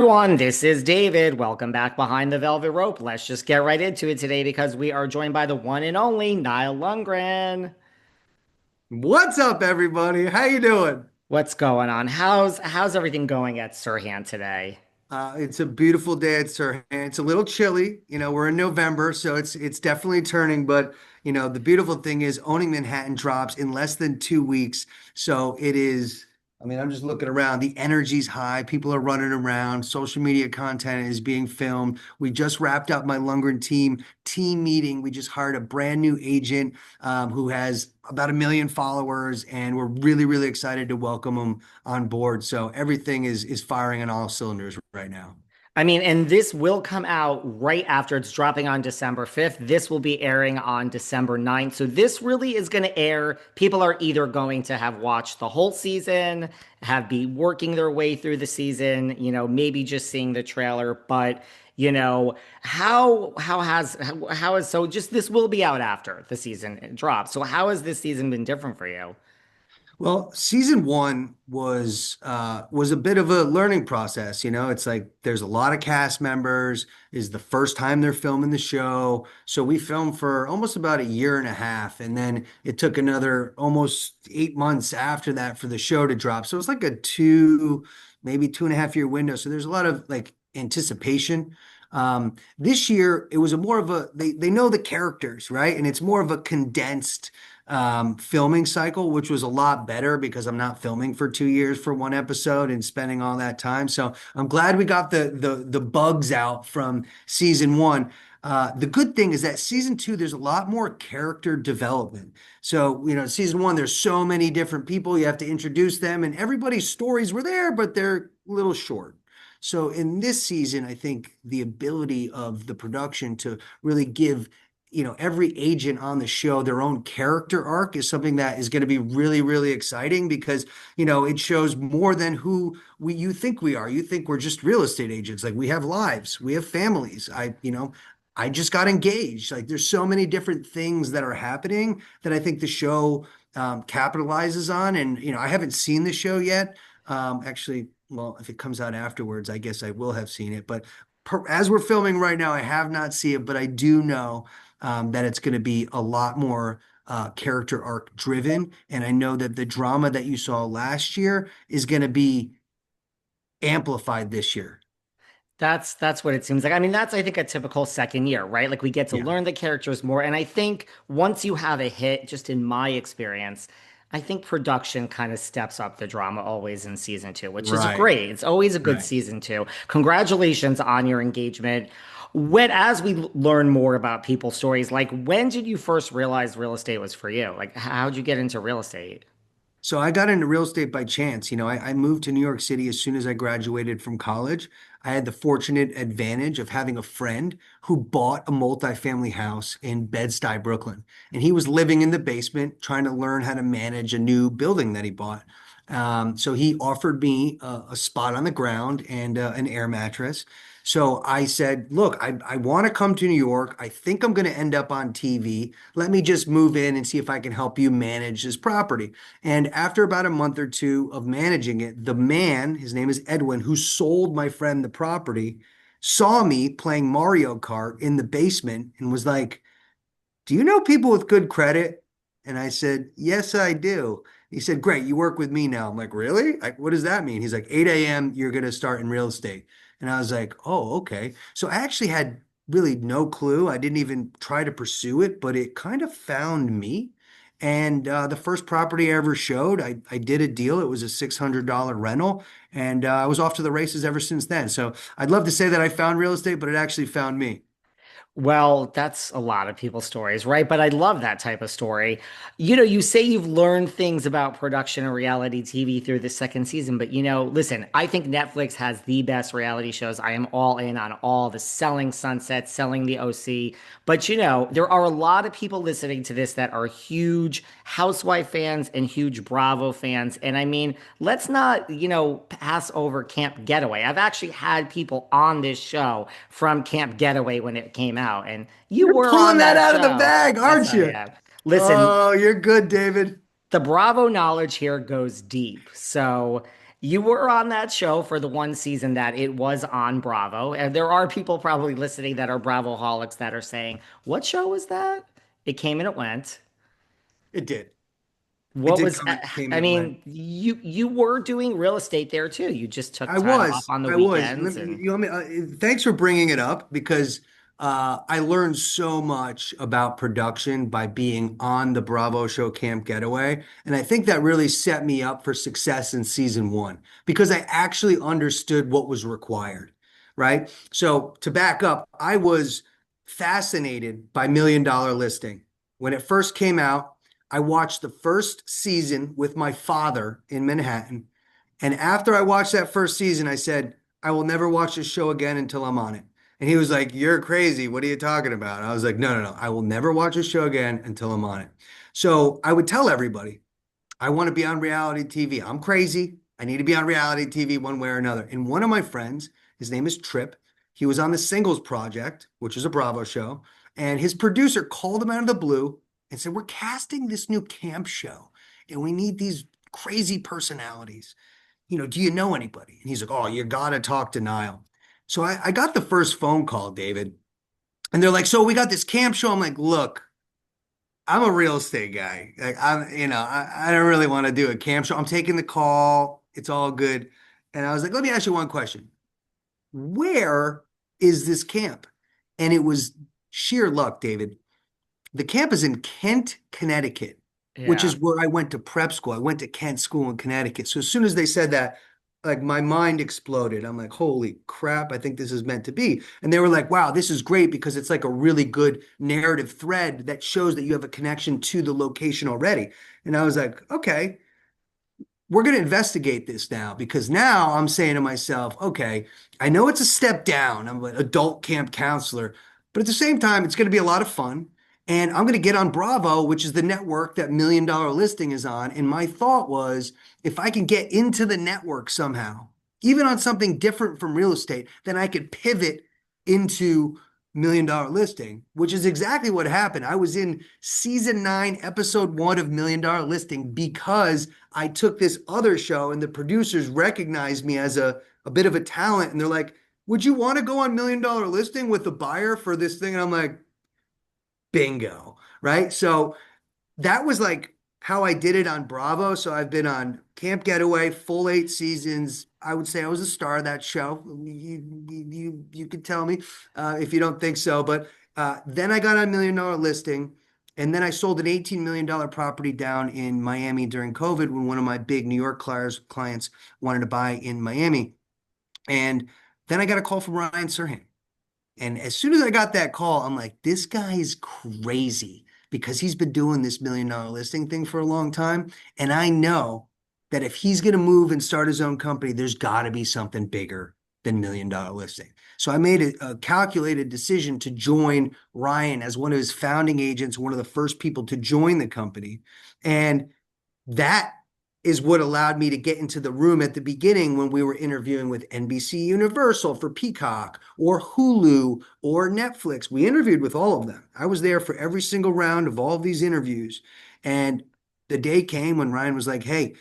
Everyone, this is David. Welcome back behind the velvet rope. Let's just get right into it today because we are joined by the one and only Nile Lundgren. What's up, everybody? How you doing? What's going on? How's everything going at Serhant today? It's a beautiful day at Sirhan. It's a little chilly. We're in November, so it's definitely turning. But the beautiful thing is owning Manhattan drops in less than 2 weeks. So it is. I mean, I'm just looking around. The energy's high. People are running around. Social media content is being filmed. We just wrapped up my Lundgren team meeting. We just hired a brand new agent who has about 1 million followers, and we're really, really excited to welcome him on board. So everything is firing on all cylinders right now. I mean, and this will come out right after it's dropping on December 5th. This will be airing on December 9th. So this really is going to air. People are either going to have watched the whole season, have be working their way through the season, maybe just seeing the trailer, but how has so just this will be out after the season drops. So how has this season been different for you? Well, season one was a bit of a learning process. It's like there's a lot of cast members. Is the first time they're filming the show, so we filmed for almost about a year and a half, and then it took another almost 8 months after that for the show to drop. So it's like a maybe 2.5 year window. So there's a lot of like anticipation. This year it was a more of a they know the characters, right? And it's more of a condensed filming cycle, which was a lot better because I'm not filming for 2 years for one episode and spending all that time. So I'm glad we got the bugs out from season one. The good thing is that season two, there's a lot more character development. So, season one, there's so many different people. You have to introduce them, and everybody's stories were there, but they're a little short. So in this season, I think the ability of the production to really give every agent on the show their own character arc is something that is going to be really, really exciting because, it shows more than who you think we are. You think we're just real estate agents. Like we have lives, we have families. I just got engaged. Like there's so many different things that are happening that I think the show capitalizes on. And, I haven't seen the show yet. Actually, well, if it comes out afterwards, I guess I will have seen it. But as we're filming right now, I have not seen it, but I do know that it's going to be a lot more character arc driven. And I know that the drama that you saw last year is going to be amplified this year. That's what it seems like. I mean, that's I think a typical second year, right? Like we get to Yeah. learn the characters more. And I think once you have a hit, just in my experience, I think production kind of steps up the drama always in season two, which is Right. great. It's always a good Right. season two. Congratulations on your engagement. As we learn more about people's stories, like when did you first realize real estate was for you? Like how'd you get into real estate? So I got into real estate by chance. I moved to New York City as soon as I graduated from college. I had the fortunate advantage of having a friend who bought a multifamily house in Bed-Stuy, Brooklyn. And he was living in the basement trying to learn how to manage a new building that he bought. So he offered me a spot on the ground and an air mattress. So I said, look, I want to come to New York. I think I'm going to end up on TV. Let me just move in and see if I can help you manage this property. And after about a month or two of managing it, the man, his name is Edwin, who sold my friend the property, saw me playing Mario Kart in the basement and was like, do you know people with good credit? And I said, yes, I do. He said, great, you work with me now. I'm like, really? What does that mean? He's like, 8 a.m., you're going to start in real estate. And I was like, oh, okay. So I actually had really no clue. I didn't even try to pursue it, but it kind of found me. And the first property I ever showed, I did a deal. It was a $600 rental, and I was off to the races ever since then. So I'd love to say that I found real estate, but it actually found me. Well, that's a lot of people's stories, right? But I love that type of story. You say you've learned things about production and reality TV through the second season, but listen, I think Netflix has the best reality shows. I am all in on all the Selling Sunset, Selling the OC. But there are a lot of people listening to this that are huge Housewife fans and huge Bravo fans. And I mean, let's not, pass over Camp Getaway. I've actually had people on this show from Camp Getaway when it came out, and you You're were pulling on that that out of the show. bag, Yes, aren't I you? am. Listen, Oh, you're good, David. the Bravo knowledge here goes deep. So You were on that show for the one season that it was on Bravo. And there are people probably listening that are Bravo-holics that are saying, what show was that? It came and it went. It did. It What did was, come, it came I and it went. mean, you were doing real estate there too. You just took time off on the I was. weekends and You know, thanks for bringing it up because I learned so much about production by being on the Bravo show Camp Getaway. And I think that really set me up for success in season one because I actually understood what was required, right? So to back up, I was fascinated by Million Dollar Listing. When it first came out, I watched the first season with my father in Manhattan. And after I watched that first season, I said, I will never watch this show again until I'm on it. And he was like, You're crazy. What are you talking about? And I was like, No, no, no. I will never watch this show again until I'm on it. So I would tell everybody, I want to be on reality TV. I'm crazy. I need to be on reality TV one way or another. And one of my friends, his name is Trip, he was on the Singles Project, which is a Bravo show. And his producer called him out of the blue and said, We're casting this new camp show and we need these crazy personalities. Do you know anybody? And he's like, Oh, you got to talk to Nile. So I got the first phone call, David. And they're like, So we got this camp show. I'm like, Look, I'm a real estate guy. Like I don't really want to do a camp show. I'm taking the call. It's all good. And I was like, let me ask you one question. Where is this camp? And it was sheer luck, David. The camp is in Kent, Connecticut, which yeah. is where I went to prep school. I went to Kent School in Connecticut. So as soon as they said that, like my mind exploded. I'm like, holy crap, I think this is meant to be. And they were like, wow, this is great because it's like a really good narrative thread that shows that you have a connection to the location already. And I was like, okay, we're going to investigate this now because now I'm saying to myself, okay, I know it's a step down. I'm an adult camp counselor, but at the same time, it's going to be a lot of fun. And I'm going to get on Bravo, which is the network that Million Dollar Listing is on. And my thought was, if I can get into the network somehow, even on something different from real estate, then I could pivot into Million Dollar Listing, which is exactly what happened. I was in season 9, episode 1 of Million Dollar Listing because I took this other show and the producers recognized me as a bit of a talent. And they're like, Would you want to go on Million Dollar Listing with the buyer for this thing? And I'm like, bingo. Right. So that was like how I did it on Bravo. So I've been on Camp Getaway, full 8 seasons. I would say I was a star of that show. You could tell me if you don't think so. But then I got on Million Dollar Listing. And then I sold an $18 million property down in Miami during COVID when one of my big New York clients wanted to buy in Miami. And then I got a call from Ryan Serhant. And as soon as I got that call, I'm like, this guy is crazy because he's been doing this Million Dollar Listing thing for a long time. And I know that if he's going to move and start his own company, there's got to be something bigger than Million Dollar Listing. So I made a calculated decision to join Ryan as one of his founding agents, one of the first people to join the company. And that is what allowed me to get into the room at the beginning when we were interviewing with NBC Universal for Peacock or Hulu or Netflix. We interviewed with all of them. I was there for every single round of all of these interviews. And the day came when Ryan was like, Hey,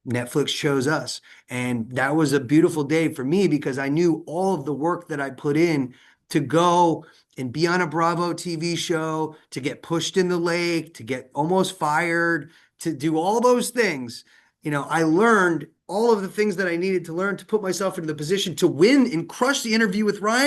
Netflix chose us. And that was a beautiful day for me because I knew all of the work that I put in to go and be on a Bravo TV show, to get pushed in the lake, to get almost fired, to do all those things. I learned all of the things that I needed to learn to put myself into the position to win and crush the interview with Ryan.